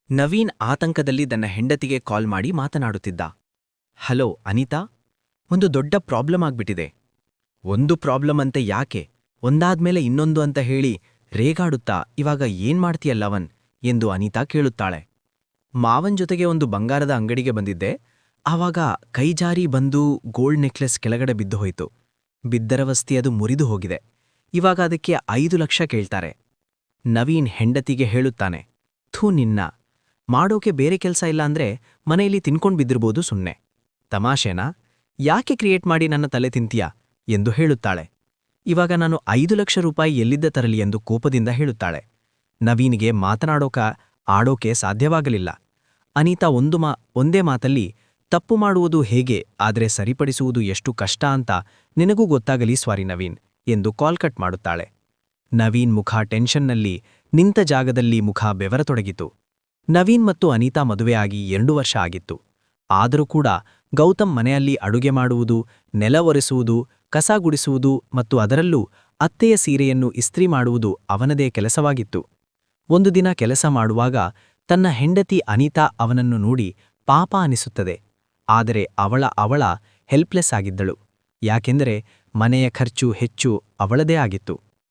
ನವೀನ್ ಆತಂಕದಲ್ಲಿ ತನ್ನ ಹೆಂಡತಿಗೆ ಕಾಲ್ ಮಾಡಿ ಮಾತನಾಡುತ್ತಿದ್ದ. ಹಲೋ ಅನಿತಾ, ಒಂದು ದೊಡ್ಡ ಪ್ರಾಬ್ಲಮ್ ಆಗ್ಬಿಟ್ಟಿದೆ. ಒಂದು ಪ್ರಾಬ್ಲಮ್ ಅಂತೆ ಯಾಕೆ, ಒಂದಾದ್ಮೇಲೆ ಇನ್ನೊಂದು ಅಂತ ಹೇಳಿ ರೇಗಾಡುತ್ತಾ ಇವಾಗ ಏನ್ ಮಾಡ್ತೀಯಲ್ಲವನ್ ಎಂದು ಅನಿತಾ ಕೇಳುತ್ತಾಳೆ. ಮಾವನ್ ಜೊತೆಗೆ ಒಂದು ಬಂಗಾರದ ಅಂಗಡಿಗೆ ಬಂದಿದ್ದೆ. ಆವಾಗ ಕೈಜಾರಿ ಬಂದು ಗೋಲ್ಡ್ ನೆಕ್ಲೆಸ್ ಕೆಳಗಡೆ ಬಿದ್ದು ಹೋಯಿತು. ಬಿದ್ದರವಸ್ತಿ ಅದು ಮುರಿದು ಹೋಗಿದೆ. ಇವಾಗ ಅದಕ್ಕೆ 5 ಲಕ್ಷ ಕೇಳ್ತಾರೆ. ನವೀನ್ ಹೆಂಡತಿಗೆ ಹೇಳುತ್ತಾನೆ, ಥೂ ನಿನ್ನ, ಮಾಡೋಕೆ ಬೇರೆ ಕೆಲಸ ಇಲ್ಲ ಅಂದ್ರೆ ಮನೆಯಲ್ಲಿ ತಿನ್ಕೊಂಡ್ ಬಿದ್ದಿರ್ಬೋದು ಸುಮ್ನೆ. ತಮಾಷೆನಾ, ಯಾಕೆ ಕ್ರಿಯೇಟ್ ಮಾಡಿ ನನ್ನ ತಲೆ ತಿಂತೀಯಾ ಎಂದು ಹೇಳುತ್ತಾಳೆ. ಇವಾಗ ನಾನು 5 ಲಕ್ಷ ರೂಪಾಯಿ ಎಲ್ಲಿದ್ದ ತರಲಿ ಎಂದು ಕೋಪದಿಂದ ಹೇಳುತ್ತಾಳೆ. ನವೀನ್ಗೆ ಆಡೋಕೆ ಸಾಧ್ಯವಾಗಲಿಲ್ಲ. ಅನಿತಾ ಒಂದೇ ಮಾತಲ್ಲಿ, ತಪ್ಪು ಮಾಡುವುದು ಹೇಗೆ ಆದರೆ ಸರಿಪಡಿಸುವುದು ಎಷ್ಟು ಕಷ್ಟ ಅಂತ ನಿನಗೂ ಗೊತ್ತಾಗಲಿ ಸ್ವಾರಿ ನವೀನ್ ಎಂದು ಕಾಲ್ ಕಟ್ ಮಾಡುತ್ತಾಳೆ. ನವೀನ್ ಮುಖ ಟೆನ್ಷನ್ನಲ್ಲಿ ನಿಂತ ಜಾಗದಲ್ಲಿ ಮುಖ ಬೆವರತೊಡಗಿತು. ನವೀನ್ ಮತ್ತು ಅನಿತಾ ಮದುವೆಯಾಗಿ 2 ವರ್ಷ ಆಗಿತ್ತು. ಆದರೂ ಕೂಡ ಗೌತಮ್ ಮನೆಯಲ್ಲಿ ಅಡುಗೆ ಮಾಡುವುದು, ನೆಲ ಒರೆಸುವುದು, ಕಸ ಗುಡಿಸುವುದು ಮತ್ತು ಅದರಲ್ಲೂ ಅತ್ತೆಯ ಸೀರೆಯನ್ನು ಇಸ್ತ್ರಿ ಮಾಡುವುದು ಅವನದೇ ಕೆಲಸವಾಗಿತ್ತು. ಒಂದು ದಿನ ಕೆಲಸ ಮಾಡುವಾಗ ತನ್ನ ಹೆಂಡತಿ ಅನಿತಾ ಅವನನ್ನು ನೋಡಿ ಪಾಪ ಅನಿಸುತ್ತದೆ. ಆದರೆ ಅವಳ ಹೆಲ್ಪ್ಲೆಸ್ ಆಗಿದ್ದಳು. ಯಾಕೆಂದರೆ ಮನೆಯ ಖರ್ಚು ಹೆಚ್ಚು ಅವಳದೇ ಆಗಿತ್ತು.